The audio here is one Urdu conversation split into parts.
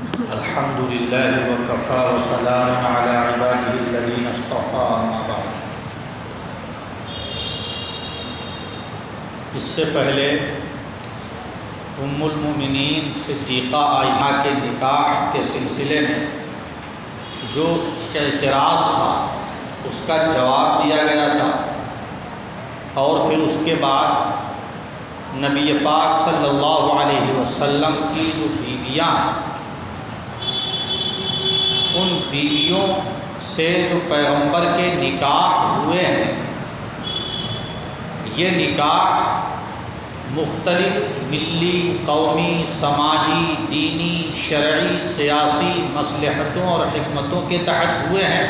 الحمد للہ وکفی وسلام علی عبادہ الذین اصطفی اما بعد۔ اس سے پہلے ام المؤمنین صدیقہ عائشہ کے نکاح کے سلسلے میں جو اعتراض تھا اس کا جواب دیا گیا تھا، اور پھر اس کے بعد نبی پاک صلی اللہ علیہ وسلم کی جو بیویاں ہیں ان بیویوں سے جو پیغمبر کے نکاح ہوئے ہیں، یہ نکاح مختلف ملی، قومی، سماجی، دینی، شرعی، سیاسی مصلحتوں اور حکمتوں کے تحت ہوئے ہیں،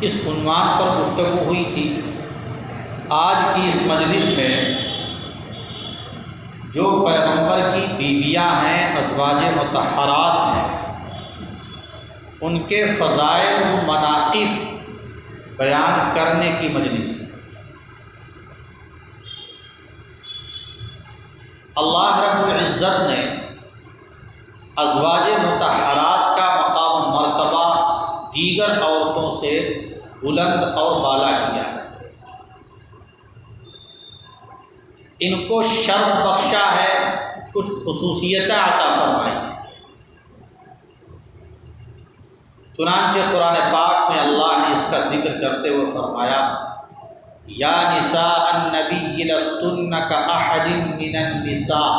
اس عنوان پر گفتگو ہوئی تھی۔ آج کی اس مجلس میں جو پیغمبر کی بیویاں ہیں، ازواج مطہرات ہیں، ان کے فضائل و مناقب بیان کرنے کی مجلس ہے۔ اللہ رب العزت نے ازواج مطہرات کا مقام و مرتبہ دیگر عورتوں سے بلند اور بالا کیا ہے، ان کو شرف بخشا ہے، کچھ خصوصیتیں عطا فرمائی ہیں۔ چنانچہ قرآن پاک میں اللہ نے اس کا ذکر کرتے ہوئے فرمایا، یا نساء النبی لستن کاحد من النساء،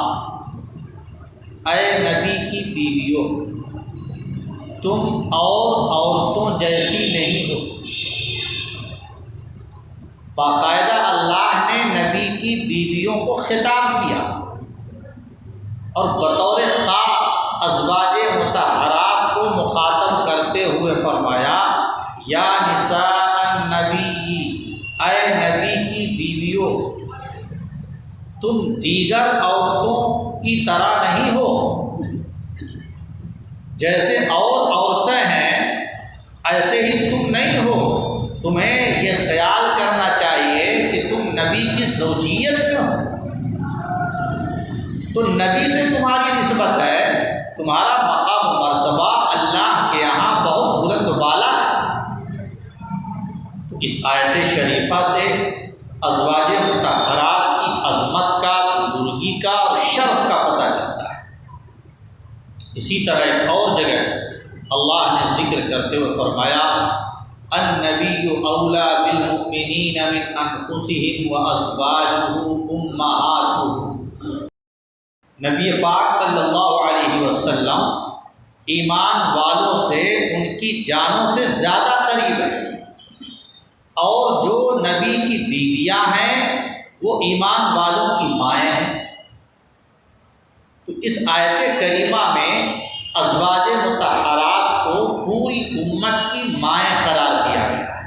اے نبی کی بیویوں تم اور عورتوں جیسی نہیں ہو۔ باقاعدہ اللہ نے نبی کی بیویوں کو خطاب کیا اور بطور خاص ازواج مطہرات کو مخاطب کرتے ہوئے فرمایا، یا نساء النبی، اے نبی کی بیویوں تم دیگر عورتوں کی طرح نہیں ہو، جیسے اور عورتیں ہیں ایسے ہی تم نہیں ہو۔ تمہیں یہ خیال کرنا چاہیے کہ تم نبی کی زوجیت میں ہو، تو نبی سے تمہاری نسبت ہے، تمہارا مقام و مرتبہ اللہ کے یہاں بہت بلند و بالا ہے۔ تو اس آیت شریفہ سے ازواج مطہرات کی عظمت کا، بزرگی کا اور شرف کا پتہ چلتا ہے۔ اسی طرح ایک اور جگہ اللہ نے ذکر کرتے ہوئے فرمایا، النبی اولی بالمؤمنین من انفسهم وازواجہ امہاتہم، نبی پاک صلی اللہ علیہ وسلم ایمان والوں سے ان کی جانوں سے زیادہ قریب ہے، اور جو نبی کی بیویاں ہیں وہ ایمان والوں کی مائیں ہیں۔ تو اس آیت کریمہ میں ازواج مطہرات کو پوری امت کی مائیں قرار دیا گیا ہے،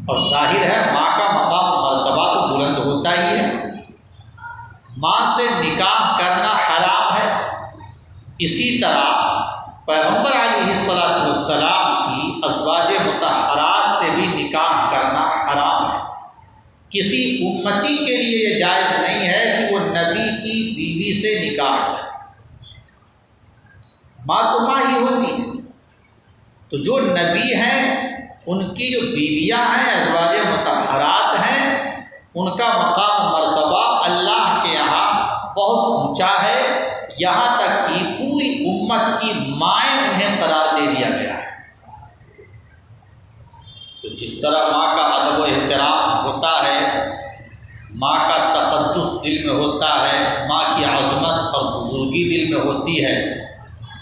اور ظاہر ہے ماں کا مقام مرتبہ تو بلند ہوتا ہی ہے۔ ماں سے نکاح کرنا حرام ہے، اسی طرح پیغمبر علیہ السلام کی ازواج مطہرات سے بھی نکاح کرنا حرام ہے۔ کسی امتی کے لیے یہ جائز نہیں ہے کہ وہ نبی کی بیوی سے نکاح کرے۔ ماں تو ماں ہی ہوتی ہے، تو جو نبی ہیں ان کی جو بیویاں ہیں، ازواج مطہرات ہیں، ان کا مقام مرتبہ اللہ کے یہاں بہت اونچا ہے، یہاں تک کہ پوری امت کی مائیں انہیں قرار دے دیا گیا ہے۔ تو جس طرح ماں کا ادب و احترام ہوتا ہے، ماں کا تقدس دل میں ہوتا ہے، ماں کی عظمت اور بزرگی دل میں ہوتی ہے،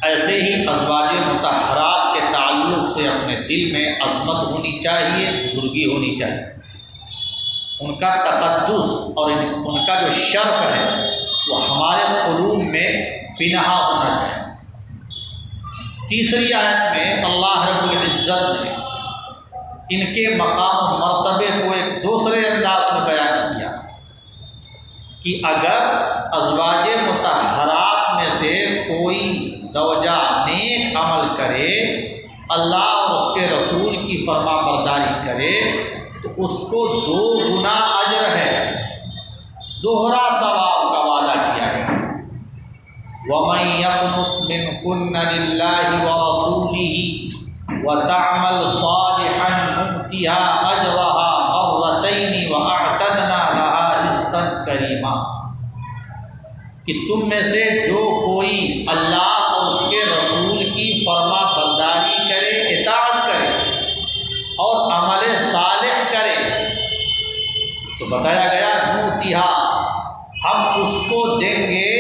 ایسے ہی ازواج مطہرات کے تعلق سے اپنے دل میں عظمت ہونی چاہیے، بزرگی ہونی چاہیے، ان کا تقدس اور ان کا جو شرف ہے وہ ہمارے قلوب میں پنہا ہونا چاہیے۔ تیسری آیت میں اللہ رب العزت نے ان کے مقام و مرتبے کو ایک دوسرے انداز میں بیان کیا کہ اگر ازواج مطہرات میں سے کوئی زوجہ نیک عمل کرے، اللہ اور اس کے رسول کی فرما برداری کرے، تو اس کو 2 گنا اجر ہے، دوہرا ثواب کا وعدہ کیا گیا۔ وَمَن يَقْنُتْ مِنكُنَّ لِلَّهِ وَرَسُولِهِ وَتَعْمَلْ صَالِحًا نُؤْتِهَا أَجْرَهَا مَرَّتَيْنِ وَأَعْتَدْنَا لَهَا رِزْقًا كَرِيمًا، کہ تم میں سے جو کوئی اللہ اور اس کے رسول کی فرما برداری کرے، اطاعت کرے اور عمل صالح کرے، تو بتایا گیا نؤتیہا، ہم اس کو دیں گے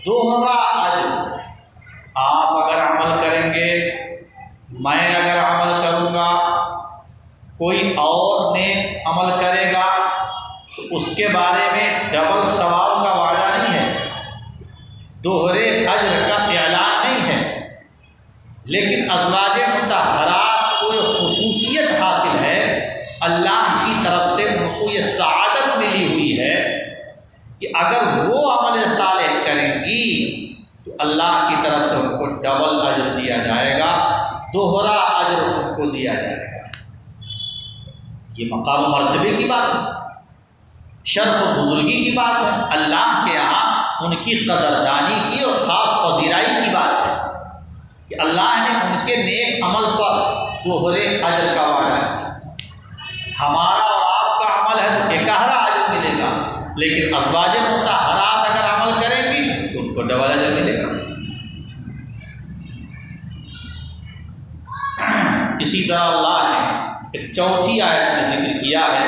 دوہرا اجر۔ آپ اگر عمل کریں گے، میں اگر عمل کروں گا، کوئی اور نیک عمل کرے گا، تو اس کے بارے میں ڈبل ثواب کا وعدہ نہیں ہے، دوہرے اجر کا اعلان نہیں ہے، لیکن ازواج مطہرات کو یہ خصوصیت حاصل ہے، اللہ کی طرف سے ان کو یہ سعادت ملی ہوئی ہے کہ اگر وہ عمل صالح کریں گی تو اللہ کی طرف سے ان کو ڈبل اجر دیا جائے گا، دوہرا اجر ان کو دیا جائے گا۔ یہ مقام و مرتبے کی بات ہے، شرف و بزرگی کی بات ہے، اللہ کے یہاں ان کی قدردانی کی اور خاص پذیرائی کی بات ہے کہ اللہ نے ان کے نیک عمل پر دوہرے اجر کا وعدہ کیا۔ ہمارا اور آپ کا عمل ہے تو اکہرا اجر ملے گا، لیکن ازواج مطہرات اگر عمل کریں گی تو ان کو ڈبل اجر ملے گا۔ اسی طرح اللہ نے ایک چوتھی آیت میں ذکر کیا ہے،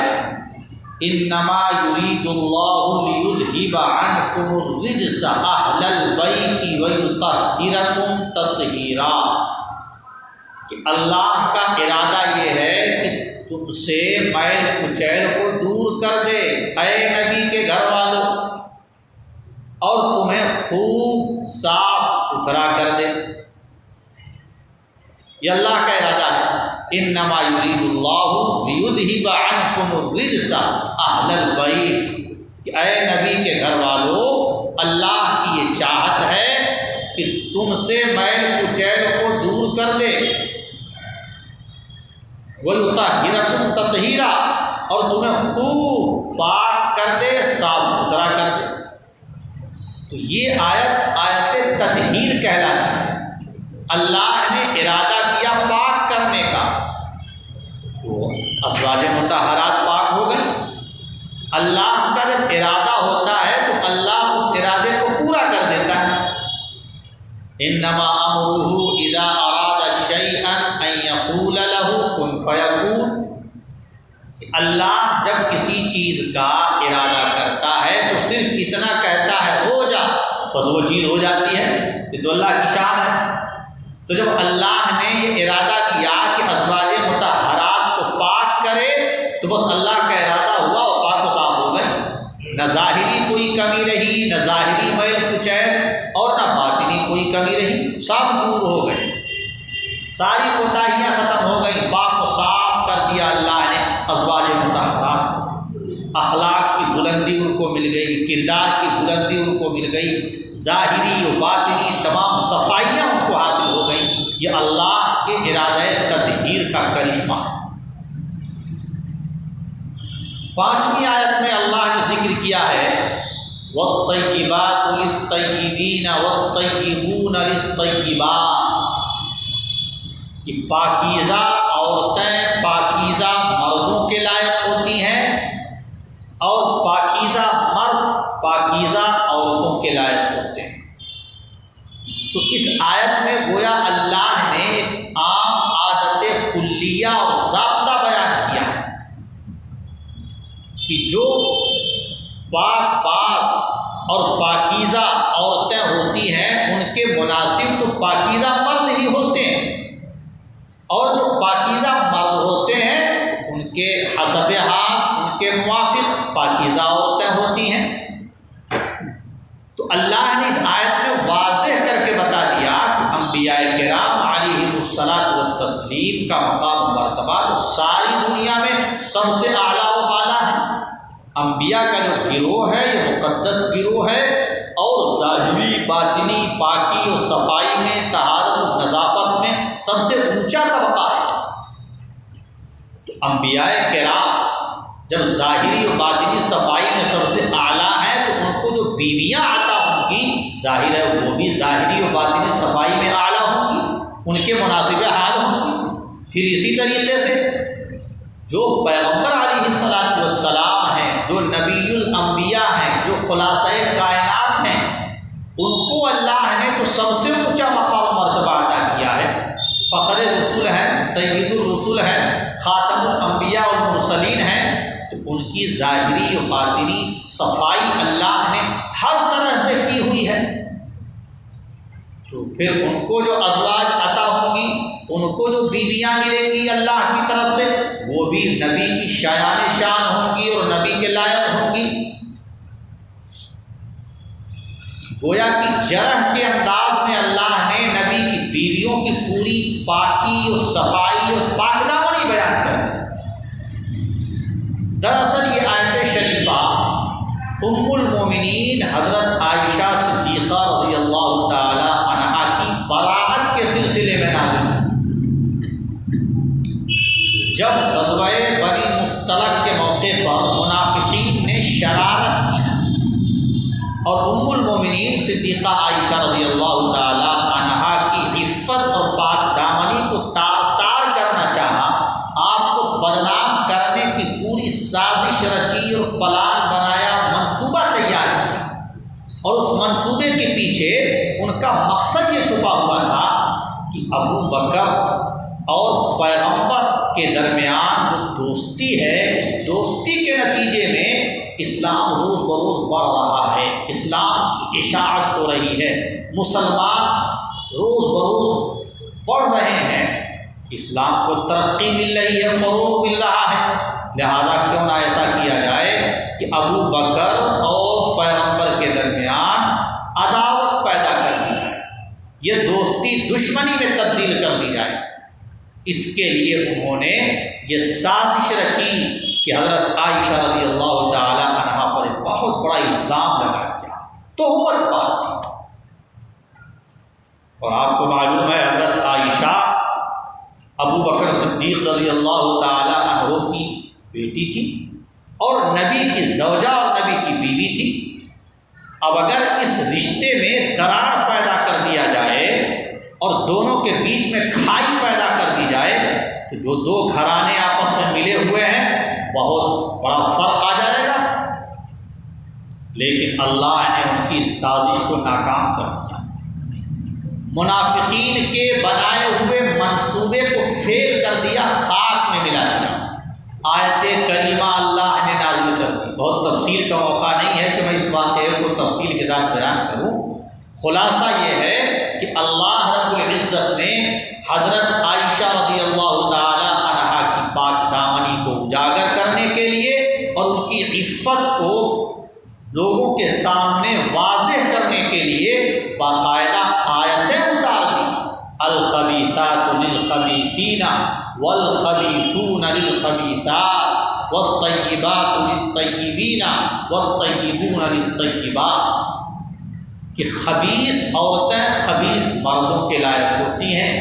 انما یرید اللہ لیذھب عنکم الرجس اہل البیت ویطہرکم تطہیرا، کہ اللہ کا ارادہ یہ ہے کہ تم سے میل کچیل کو دور کر دے اے نبی کے گھر والوں، اور تمہیں خوب صاف ستھرا کر دے۔ یہ اللہ کا ارادہ ہے، انما یرید اللہ لیذھب عنکم الرجس اہل البیت، کہ اے نبی کے گھر والوں، اللہ کی یہ چاہت ہے کہ تم سے میل کچیل کو دور کر دے، وَيُطَہِّرَكُمْ تَطْہِیرًا، اور تمہیں خوب پاک کر دے، صاف ستھرا کر دے۔ تو یہ آیت تطہیر کہلاتی ہے، اللہ نے ارادہ کیا پاک کرنے کا، تو ازواج مطہرات پاک ہو گئی۔ اللہ کا جب ارادہ ہوتا ہے تو اللہ اس ارادے کو پورا کر دیتا ہے۔ انما امرہ اذا اراد شیئا ان یقول له کن فیکون، اللہ جب کسی چیز کا ارادہ کرتا ہے تو صرف اتنا کہتا ہے ہو جا، بس وہ چیز ہو جاتی ہے، یہ تو اللہ کی شان ہے۔ تو جب اللہ نے یہ ارادہ کیا کہ ازواج مطہرات کو پاک کرے تو بس اللہ کا ارادہ ہوا اور پاک و صاف ہو گئی، نہ ظاہری کوئی کمی رہی، نہ ظاہری میل کچیل، اور نہ باطنی کوئی کمی رہی، سب دور ہو گئی، ساری کوتاہیاں ختم ہو گئی، پاک و صاف کر دیا اللہ نے ازواج مطہرات۔ اخلاق کی بلندی ان کو مل گئی، کردار کی بلندی ان کو مل گئی، ظاہری و باطنی تمام صفائیاں ان کو حاصل ہو گئیں۔ یہ اللہ کے ارادہ تطہیر کا کرشمہ ہے۔ 5ویں آیت میں اللہ نے ذکر کیا ہے وَالطَّيِّبَاتُ لِلطَّيِّبِينَ وَالطَّيِّبُونَ لِلطَّيِّبَاتِ، کہ پاکیزہ عورتیں پاکیزہ مردوں کے لائق ہوتی ہیں اور پاکیزہ مرد پاکیزہ عورتوں کے لائق ہوتے ہیں۔ تو اس آیت میں گویا اللہ نے ایک عام عادت کلیہ اور ضابطہ بیان کیا ہے کہ جو پاک باز اور پاکیزہ عورتیں ہوتی ہیں ان کے مناسب تو پاکیزہ مرد ہی ہوتے ہیں، اور جو پاکیزہ مرد ہوتے ہیں ان کے حسب حال ان کے موافق پاکیزہ عورتیں ہوتی ہیں۔ تو اللہ نے اس آیت میں واضح کر کے بتا دیا کہ انبیاء کرام علیہم الصلاۃ والتسلیم کا مقام و مرتبہ تو ساری دنیا میں سب سے اعلیٰ و بالا ہے۔ انبیاء کا جو گروہ ہے یہ مقدس گروہ ہے، اور ظاہری باطنی پاکی و صفائی میں، طہارت و نظافت میں سب سے اونچا طبقہ ہے۔ تو انبیاء کرام جب ظاہری و باطنی صفائی میں سب سے اعلیٰ ہیں تو ان کو جو بیویاں عطا ہوں گی ظاہر ہے وہ بھی ظاہری و باطنی صفائی میں اعلیٰ ہوں گی، ان کے مناسب حال ہوں گی۔ پھر اسی طریقے سے جو پیغمبر علیہ الصلوۃ والسلام ہیں، جو نبی الانبیاء ہیں، جو خلاصہ کائنات ہیں، ان کو اللہ نے تو سب سے اونچا مقام و مرتبہ عطا کیا ہے، فخر رسول ہیں، سید الرسول ہیں، خاتم الانبیاء والمرسلین ہیں، تو ان کی ظاہری و باطنی صفائی اللہ نے ہر طرح سے کی ہوئی ہے۔ تو پھر ان کو جو ازواج عطا ہوں گی، ان کو جو بیویاں ملیں گی اللہ کی طرف سے، وہ بھی نبی کی شایان شان ہوں گی اور نبی کے لائق ہوں گی۔ گویا کہ جرح کے انداز میں اللہ نے نبی کی بیویوں کی پوری پاکی اور صفائی اور پاکدامنی بیان کر دی۔ دراصل یہ آیت شریفہ ام المومنین حضرت عائشہ صدیقہ رضی اللہ تعالی عنہا کی براءت کے سلسلے میں نازل ہوئی۔ جب غزوہ بنی مصطلق کے موقع پر منافقین نے شرارت کی اور ام المومنین صدیقہ عائشہ رضی اللہ تعالی عنہا کی عفت اور پاک دامنی کو تار تار کرنا چاہا، آپ کو بدنام کرنے کی پوری سازش رچی اور پلان بنایا، منصوبہ تیار کیا، اور اس منصوبے کے پیچھے ان کا مقصد یہ چھپا ہوا تھا کہ ابو بکر اور پیغمبر کے درمیان جو دوستی ہے، اس دوستی کے نتیجے میں اسلام روز بروز بڑھ رہا ہے، اسلام کی اشاعت ہو رہی ہے، مسلمان روز بروز بڑھ رہے ہیں، اسلام کو ترقی مل رہی ہے، فروغ مل رہا ہے، لہذا کیوں نہ ایسا کیا جائے کہ ابو بکر اور پیغمبر کے درمیان عداوت پیدا کر دی جائے، یہ دوستی دشمنی میں تبدیل کر دی جائے۔ اس کے لیے انہوں نے یہ سازش رچی کہ حضرت عائشہ رضی اللہ تعالی عنہا پر ایک بہت بڑا الزام لگا دیا، تہمت بات تھی۔ اور آپ کو معلوم ہے حضرت عائشہ ابو بکر صدیق رضی اللہ تعالی عنہ کی بیٹی تھی اور نبی کی زوجہ اور نبی کی بیوی تھی۔ اب اگر اس رشتے میں دراڑ پیدا کر دیا جائے اور دونوں کے بیچ میں کھائی پیدا کر دی جائے تو جو دو گھرانے آپس میں ملے ہوئے ہیں بہت بڑا فرق آ جائے گا، لیکن اللہ نے ان کی سازش کو ناکام کر دیا، منافقین کے بنائے ہوئے منصوبے کو فیل کر دیا، خاک میں ملا دیا۔ آیت کریمہ اللہ نے نازل کر دی، بہت تفصیل کا موقع نہیں ہے کہ میں اس بات کو تفصیل کے ساتھ بیان کروں، خلاصہ یہ ہے کہ اللہ رب العزت نے حضرت عائشہ رضی اللہ تعالی عنہا کی پاک دامنی کو اجاگر کرنے کے لیے اور ان کی عفت کو لوگوں کے سامنے واضح کرنے کے لیے باقاعدہ آیتیں اتار دی، الخبیثات للخبیثین والخبیثون للخبیثات والطیبات للطیبین والطیبون للطیبات، کہ خبیث عورتیں خبیث مردوں کے لائق ہوتی ہیں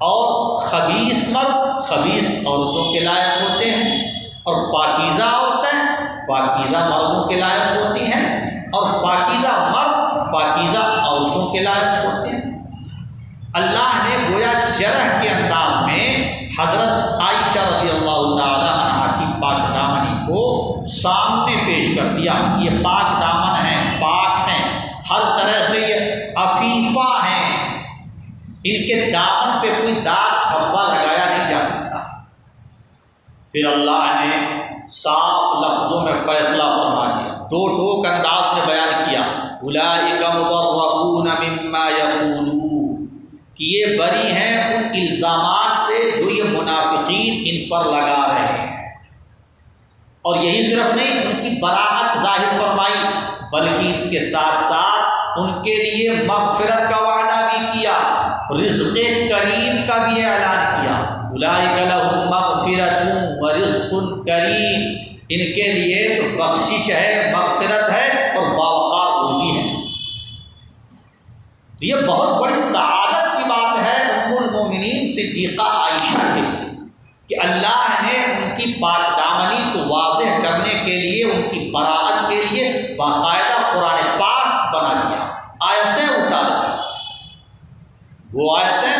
اور خبیث مرد خبیث عورتوں کے لائق ہوتے ہیں، اور پاکیزہ عورتیں پاکیزہ مردوں کے لائق ہوتی ہیں اور پاکیزہ مرد پاکیزہ عورتوں کے لائق ہوتے ہیں۔ اللہ نے گویا جرح کے انداز میں حضرت عائشہ رضی اللہ تعالی عنہا کی پاک دامنی کو سامنے پیش کر دیا کہ یہ پاک دامن ہیں، پاک ہیں، ہر طرح سے یہ عفیفہ ہیں، ان کے دامن پہ کوئی داغ دھبا لگایا نہیں جا سکتا۔ پھر اللہ نے صاف لفظوں میں فیصلہ فرما دیا، دو ٹوک انداز میں بیان کیا، اولئک مبرؤون مما یقولون، کہ یہ بری ہیں ان الزامات سے جو یہ منافقین ان پر لگا رہے ہیں۔ اور یہی صرف نہیں، ان کی براءت ظاہر فرمائی، بلکہ اس کے ساتھ ساتھ ان کے لیے مغفرت کا وعدہ بھی کیا، رزق کریم کا بھی اعلان کیا، اولئک لہم مغفرۃ ورزق کریم، ان کے لیے تو بخشش ہے، مغفرت ہے اور باوقار روزی ہے۔ تو یہ بہت بڑی سعادت کی بات ہے ام المومنین صدیقہ عائشہ کے لیے کہ اللہ نے ان کی پاک دامنی کو واضح کرنے کے لیے، ان کی براءت کے لیے باقاعدہ قرآن پاک بنا دیا، وہ آیتیں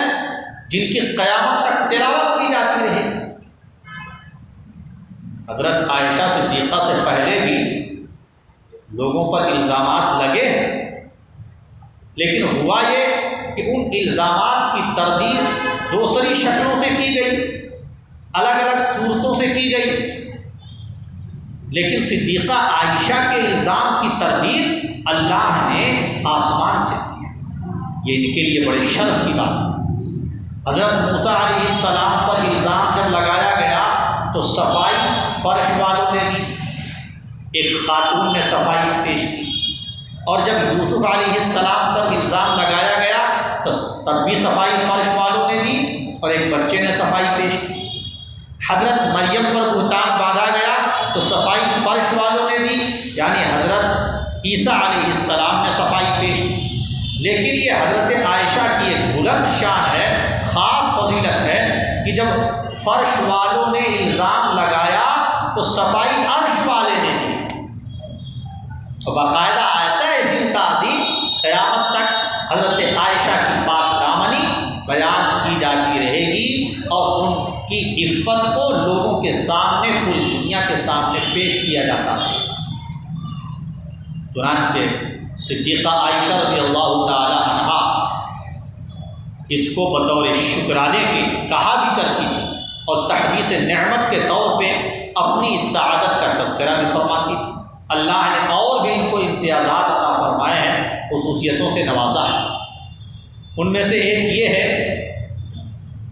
جن کی قیامت تک تلاوت کی جاتی رہے گی۔ حضرت عائشہ صدیقہ سے پہلے بھی لوگوں پر الزامات لگے، لیکن ہوا یہ کہ ان الزامات کی تردید دوسری شکلوں سے کی گئی، الگ الگ صورتوں سے کی گئی، لیکن صدیقہ عائشہ کے الزام کی تردید اللہ نے آسمان سے کی ہے۔ یہ ان کے لیے بڑے شرف کی بات ہے۔ حضرت موسیٰ علیہ السلام پر الزام جب لگایا گیا تو صفائی فرش والوں نے دی، ایک خاتون نے صفائی پیش کی، اور جب یوسف علیہ السلام پر الزام لگایا گیا تو تب بھی صفائی فرش والوں نے دی اور ایک بچے نے صفائی پیش کی۔ حضرت مریم پر بہتان باندھا گیا تو صفائی فرش والوں نے دی، یعنی حضرت عیسیٰ علیہ السلام نے صفائی پیش کی۔ لیکن یہ حضرت عائشہ کی ایک بلند شان ہے، خاص فضیلت ہے کہ جب فرش والوں نے الزام لگایا تو صفائی عرش والے نے دی، اور باقاعدہ آیت ہے اسی اتار دی، قیامت تک حضرت عائشہ کی پاک دامنی بیان کی جاتی رہے گی اور ان کی عفت کو لوگوں کے سامنے، پوری دنیا کے سامنے پیش کیا جاتا ہے۔ چنانچہ صدیقہ عائشہ رضی اللہ تعالی عنہا اس کو بطور شکرانے کے کہا بھی کرتی تھی اور تحدیث نعمت کے طور پہ اپنی اس سعادت کا تذکرہ بھی فرماتی تھی۔ اللہ نے اور بھی ان کو امتیازات عطا فرمائے ہیں، خصوصیتوں سے نوازا ہے۔ ان میں سے ایک یہ ہے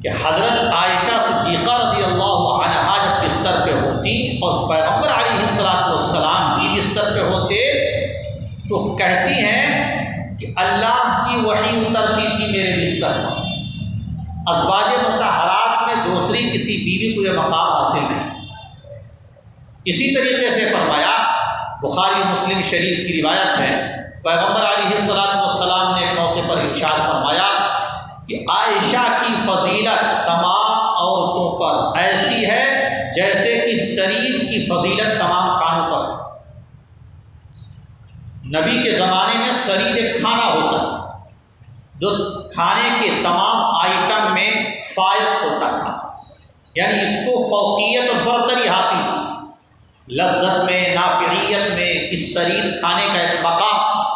کہ حضرت عائشہ صدیقہ رضی اللہ عنہا جب بستر پہ ہوتی اور پیغمبر علیہ السلام بھی بستر پہ ہوتے تو کہتی ہیں کہ اللہ کی وحی اترتی تھی میرے بستر پر، ازواج مطہرات میں دوسری کسی بیوی کو یہ مقام حاصل نہیں۔ اسی طریقے سے فرمایا، بخاری مسلم شریف کی روایت ہے، پیغمبر علیہ السلام نے ایک موقع پر ارشاد فرمایا کہ عائشہ کی فضیلت تمام عورتوں پر ایسی ہے جیسے کہ سرید کی فضیلت تمام کھانوں پر۔ نبی کے زمانے میں سرید ایک کھانا ہوتا تھا جو کھانے کے تمام آئٹم میں فائق ہوتا تھا، یعنی اس کو فوقیت اور برتری حاصل تھی، لذت میں، نافعیت میں اس سرید کھانے کا ایک مقام تھا۔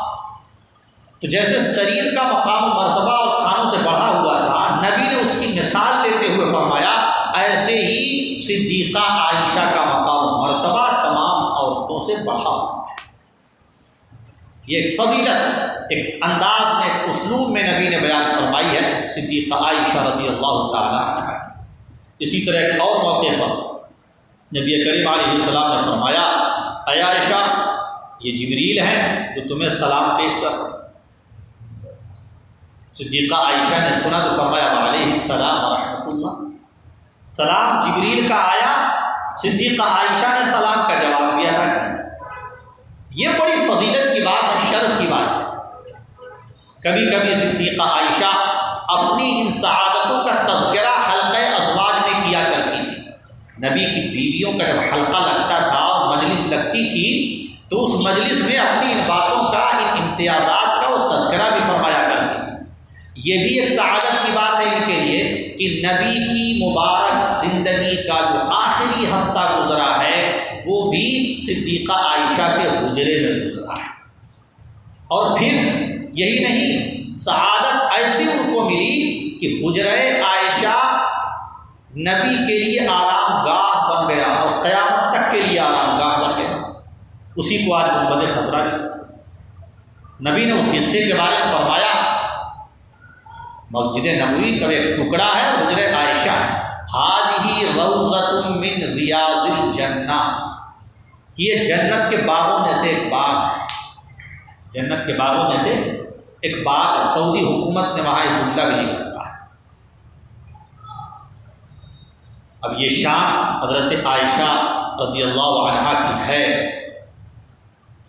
تو جیسے سرید کا مقام و مرتبہ اور کھانوں سے بڑھا ہوا تھا، نبی نے اس کی مثال دیتے ہوئے فرمایا ایسے ہی صدیقہ عائشہ کا مقام و مرتبہ تمام عورتوں سے بڑھا ہوا ہے۔ یہ ایک فضیلت، ایک انداز میں، ایک اسلوب میں نبی نے بیان فرمائی ہے صدیقہ عائشہ رضی اللہ تعالی عنہا کی۔ اسی طرح ایک اور موقع پر نبی کریم علیہ السلام نے فرمایا، اے عائشہ یہ جبریل ہیں جو تمہیں سلام پیش کر رہے ہیں۔ صدیقہ عائشہ نے سنا تو فرمایا وعلیہ السلام ورحمۃ اللہ، سلام جبریل کا آیا، صدیقہ عائشہ نے سلام کا جواب بھی ادا کیا۔ یہ بڑی فضیلت کی بات ہے، شرف کی بات ہے۔ کبھی کبھی صدیقہ عائشہ اپنی ان سعادتوں کا تذکرہ حلقہ ازواج میں کیا کرتی تھی۔ نبی کی بیویوں کا جب حلقہ لگتا تھا اور مجلس لگتی تھی تو اس مجلس میں اپنی ان باتوں کا، ان امتیازات کا وہ تذکرہ بھی فرمایا کرتی تھی۔ یہ بھی ایک سعادت کی بات ہے ان کے لیے کہ نبی کی مبارک زندگی کا جو آخری ہفتہ گزرا ہے وہ بھی صدیقہ عائشہ کے حجرے میں گزرا ہے۔ اور پھر یہی نہیں، سعادت ایسی ان کو ملی کہ حجرہ عائشہ نبی کے لیے آرام گاہ بن گیا اور قیامت تک کے لیے آرام گاہ بن گیا۔ اسی کو آج گنبد خضرا بھی، نبی نے اس حصے کے بارے میں فرمایا مسجد نبوی کا ایک ٹکڑا ہے حجرہ عائشہ ہے، ہذہ روضۃ من ریاض الجنہ، یہ جنت کے باغوں میں سے ایک باغ ہے، جنت کے باغوں میں سے ایک باغ ہے۔ سعودی حکومت نے وہاں یہ جملہ بھی نہیں رکھا ہے۔ اب یہ شان حضرت عائشہ رضی اللہ عنہا کی ہے،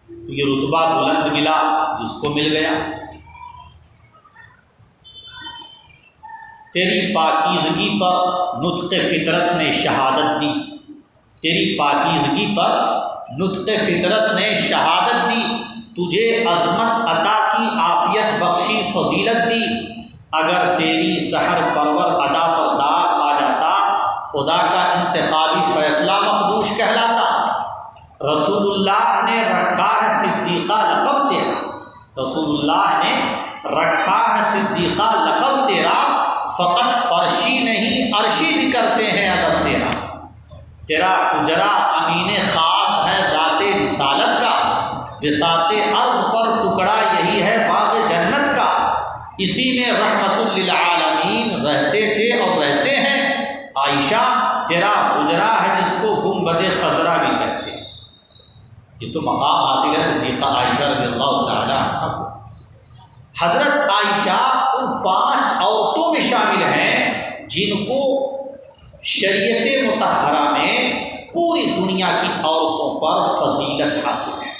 تو یہ رتبہ بلند ملا جس کو مل گیا۔ تیری پاکیزگی پر نطق فطرت نے شہادت دی، تیری پاکیزگی پر نطق فطرت نے شہادت دی، تجھے عظمت عطا کی، عافیت بخشی، فضیلت دی، اگر تیری سحر پرور ادا پر داغ آ جاتا خدا کا انتخابی فیصلہ مخدوش کہلاتا۔ رسول اللہ نے رکھا ہے صدیقہ لقب تیرا، رسول اللہ نے رکھا ہے صدیقہ لقب تیرا، فقط فرشی نہیں عرشی بھی کرتے ہیں ادب تیرا۔ تیرا حجرا امین خاص ہے ذات رسالت کا، بساط عرض پر ٹکڑا یہی ہے باغ جنت کا، اسی میں رحمت للعالمین رہتے تھے اور رہتے ہیں۔ عائشہ تیرا حجرا ہے جس کو گنبد خضرا بھی کہتے ہیں۔ یہ تو مقام حاصل ہے صدیقہ عائشہ رضی اللہ تعالی عنہ کو۔ حضرت عائشہ ان 5 عورتوں میں شامل ہیں جن کو شریعت مطہرہ میں پوری دنیا کی عورتوں پر فضیلت حاصل ہے۔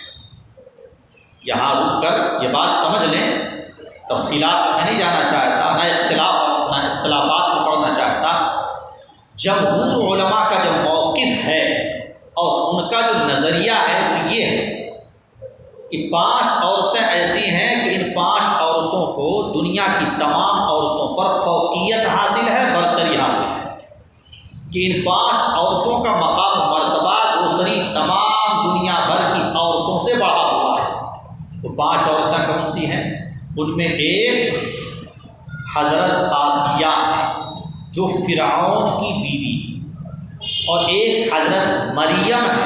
یہاں رک کر یہ بات سمجھ لیں، تفصیلات میں نہیں جانا چاہتا، نہ اختلافات کو پڑھنا چاہتا۔ جمہور علماء کا جو موقف ہے اور ان کا جو نظریہ ہے وہ یہ ہے کہ 5 عورتیں ایسی ہیں کہ ان 5 عورتوں کو دنیا کی تمام عورتوں پر فوقیت حاصل ہے، برتری حاصل ہے، کہ ان 5 عورتوں کا مقام و مرتبہ دوسری تمام دنیا بھر کی عورتوں سے بڑھا ہوا ہے۔ وہ 5 عورتیں کون سی ہیں؟ ان میں ایک حضرت آسیہ جو فرعون کی بیوی، اور ایک حضرت مریم ہے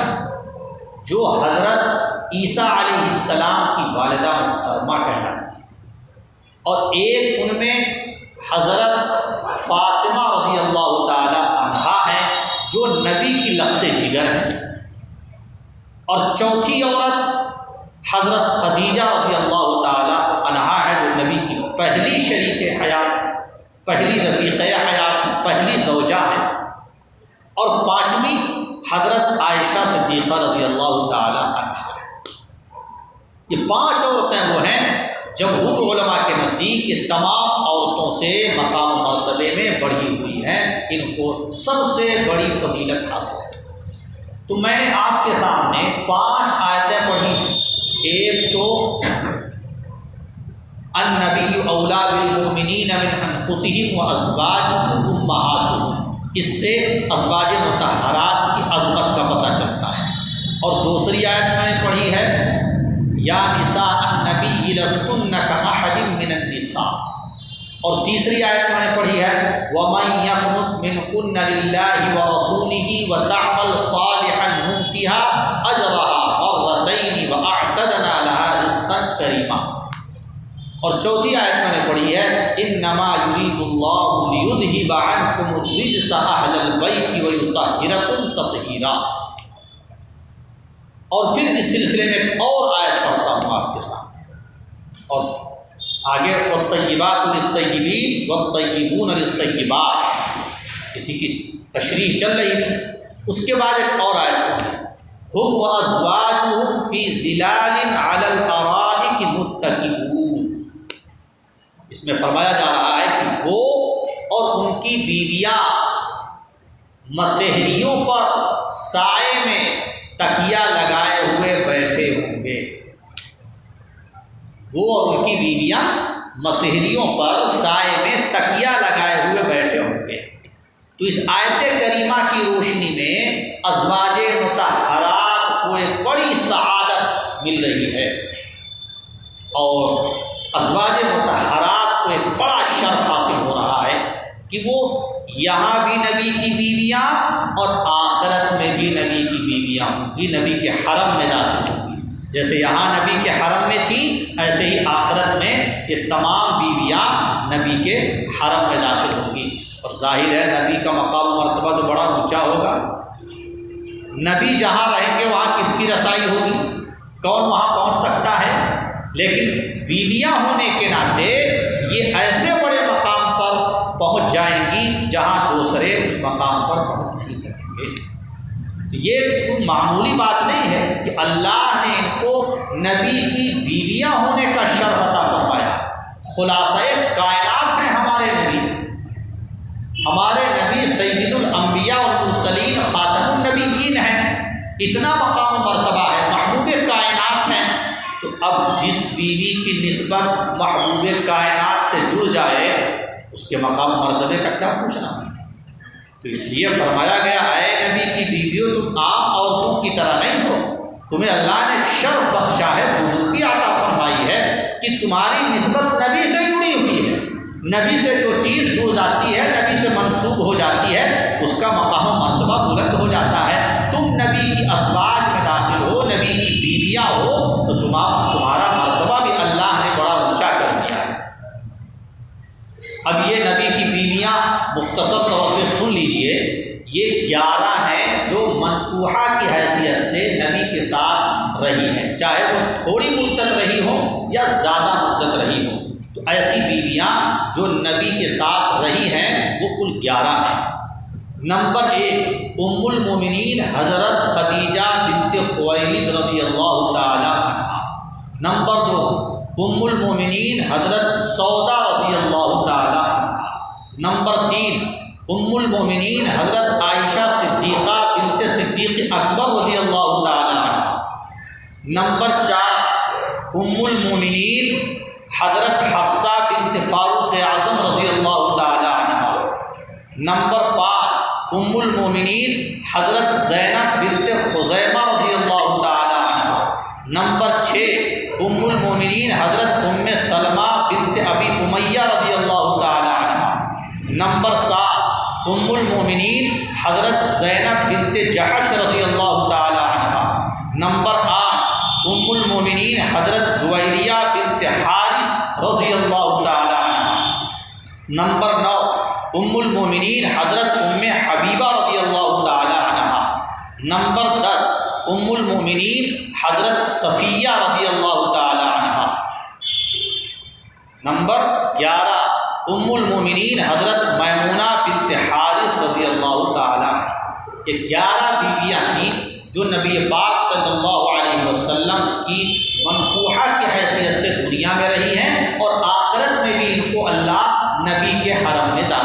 جو حضرت عیسیٰ علیہ السلام کی والدہ محترمہ کہلاتی ہے، اور ایک ان میں حضرت فاطمہ رضی اللہ تعالی عنہا ہے جو نبی کی لخت جگر ہے، اور چوتھی عورت حضرت خدیجہ رضی اللہ تعالی عنہا ہے جو نبی کی پہلی شریک حیات، پہلی رفیق حیات، پہلی زوجہ ہے، اور 5ویں حضرت عائشہ صدیقہ رضی اللہ تعالی عنہا ہے۔ یہ 5 عورتیں وہ ہیں جمہور علماء کے نزدیک یہ تمام عورتوں سے مقام و مرتبے میں بڑھی ہوئی ہیں، ان کو سب سے بڑی فضیلت حاصل ہے۔ تو میں نے آپ کے سامنے 5 آیتیں پڑھی ہیں۔ ایک تو النبی اولیٰ بالمؤمنین من انفسہم وازواجہم امہاتہم، اس سے ازواج مطہرات کی عظمت کا پتہ چلتا ہے۔ اور دوسری آیت میں نے پڑھی ہے یا نساء النبی لستن کاحد من النساء، اور تیسری آیت میں نے پڑھی ہے وَمَن يَقْنُتْ مِنْكُنَّ لِلَّهِ وَرَسُولِهِ وَتَعْمَلْ صَالِحًا نُؤْتِهَا أَجْرَهَا مَرَّتَيْنِ وَأَعْتَدْنَا لَهَا رِزْقًا كَرِيمًا۔ اور چوتھی آیت میں نے پڑھی ہے إِنَّمَا يُرِيدُ اللَّهُ لِيُذْهِبَ عَنْكُمُ الرِّجْسَ أَهْلَ الْبَيْتِ وَيُطَهِّرَكُمْ تَطْهِيرًا۔ اور پھر اس سلسلے میں ایک اور آیت پڑھتا ہوں آپ کے سامنے، اور آگے والطیبات للطیبین والطیبون للطیبات، اسی کی تشریح چل رہی تھی۔ اس کے بعد ایک اور آیت سنیں، ہم وازواجہم فی ظلال علی الارائک متکئون۔ اس میں فرمایا جا رہا ہے کہ وہ اور ان کی بیویاں مسحریوں پر سائے میں تکیہ لگائے ہوئے بیٹھے ہوں گے۔ وہ اور ان کی بیویاں مسحریوں پر سائے میں تکیہ لگائے ہوئے بیٹھے ہوں گے۔ تو اس آیت کریمہ کی روشنی میں ازواج مطہرات کو ایک بڑی سعادت مل رہی ہے، اور ازواج مطہرات کو ایک بڑا شرف حاصل ہو رہا ہے کہ وہ یہاں بھی نبی کی بیویاں اور آخرت میں بھی نبی کی بیویاں ہوں گی، نبی کے حرم میں داخل ہوں گی۔ جیسے یہاں نبی کے حرم میں تھی، ایسے ہی آخرت میں یہ تمام بیویاں نبی کے حرم میں داخل ہوں گی۔ اور ظاہر ہے نبی کا مقام و مرتبہ تو بڑا اونچا ہوگا۔ نبی جہاں رہیں گے وہاں کس کی رسائی ہوگی؟ کون وہاں پہنچ سکتا ہے؟ لیکن بیویاں ہونے کے ناطے یہ ایسے بڑے مقام پر پہنچ جائیں گی جہاں دوسرے اس مقام پر پہنچ نہیں سکیں گے۔ یہ کوئی معمولی بات نہیں ہے کہ اللہ نے ان کو نبی کی بیویاں ہونے کا شرف عطا فرمایا۔ خلاصہ کائنات ہیں ہمارے نبی، ہمارے نبی سید الانبیاء والمرسلین خاتم النبیین ہیں، اتنا مقام و مرتبہ ہے، محبوب کائنات ہیں۔ تو اب جس بیوی کی نسبت محبوب کائنات سے جڑ جائے اس کے مقام مرتبے کا کیا پوچھنا؟ تو اس لیے فرمایا گیا اے نبی کی بیویوں تم عام عورتوں کی طرح نہیں ہو، تمہیں اللہ نے ایک شرف بخشا ہے، بزرگی عطا فرمائی ہے کہ تمہاری نسبت نبی سے جڑی ہوئی ہے، نبی سے جو چیز جڑ جاتی ہے، نبی سے منسوب ہو جاتی ہے، اس کا مقام و مرتبہ بلند ہو جاتا ہے۔ تم نبی کی ازواج میں داخل ہو، نبی کی بیویاں ہو، تو تمہارا مرتبہ بھی اللہ نے بڑا اونچا کر دیا ہے۔ اب یہ نبی کی بیویاں مختصر طور پہ سن لیجئے، یہ 11 ہیں جو منقوحہ کی حیثیت سے نبی کے ساتھ رہی ہیں، چاہے وہ تھوڑی مدت رہی ہوں یا زیادہ مدت رہی ہوں۔ تو ایسی بیویاں جو نبی کے ساتھ رہی ہیں وہ کل 11 ہیں۔ نمبر 1 ام المومنین حضرت خدیجہ بنت خویلد رضی اللہ تعالی عنہ۔ نمبر 2 ام المومنین حضرت سودا رضی اللہ تعالی عنہ۔ نمبر 3 ام المومنین حضرت عائشہ صدیقہ بنت صدیق اکبر رضی اللہ تعالی عنہ۔ نمبر 4 ام المومنین حضرت حفصہ بنت فاروق اعظم رضی اللہ تعالی عنہ۔ نمبر 5 ام المومنین حضرت زینب بنت خزیمہ رضی اللہ تعالی عنہ۔ نمبر 6 ام المومنین حضرت ام سلمہ بنت ابی امیہ رضی اللہ تعالی عنہ۔ نمبر 7 ام المومنین حضرت زینب بنت جحش رضی اللہ تعالی عنہ۔ نمبر 8 ام المومنین حضرت جویریہ بنت حارث رضی اللہ تعالی عنہ۔ نمبر 9 ام المومنین حضرت ام حبیبہ رضی اللہ تعالی عنہ۔ نمبر 10 ام المومنین حضرت صفیہ رضی اللہ تعالی عنہ۔ نمبر 11 ام المومنین حضرت میمونہ بنت حارث رضی اللہ تعالی عنہ۔ یہ 11 بیویاں تھیں جو نبی پاک صلی اللہ علیہ وسلم کی منقوحہ کی حیثیت سے دنیا میں رہی ہیں، اور آخرت میں بھی ان کو اللہ نبی کے حرم میں داخل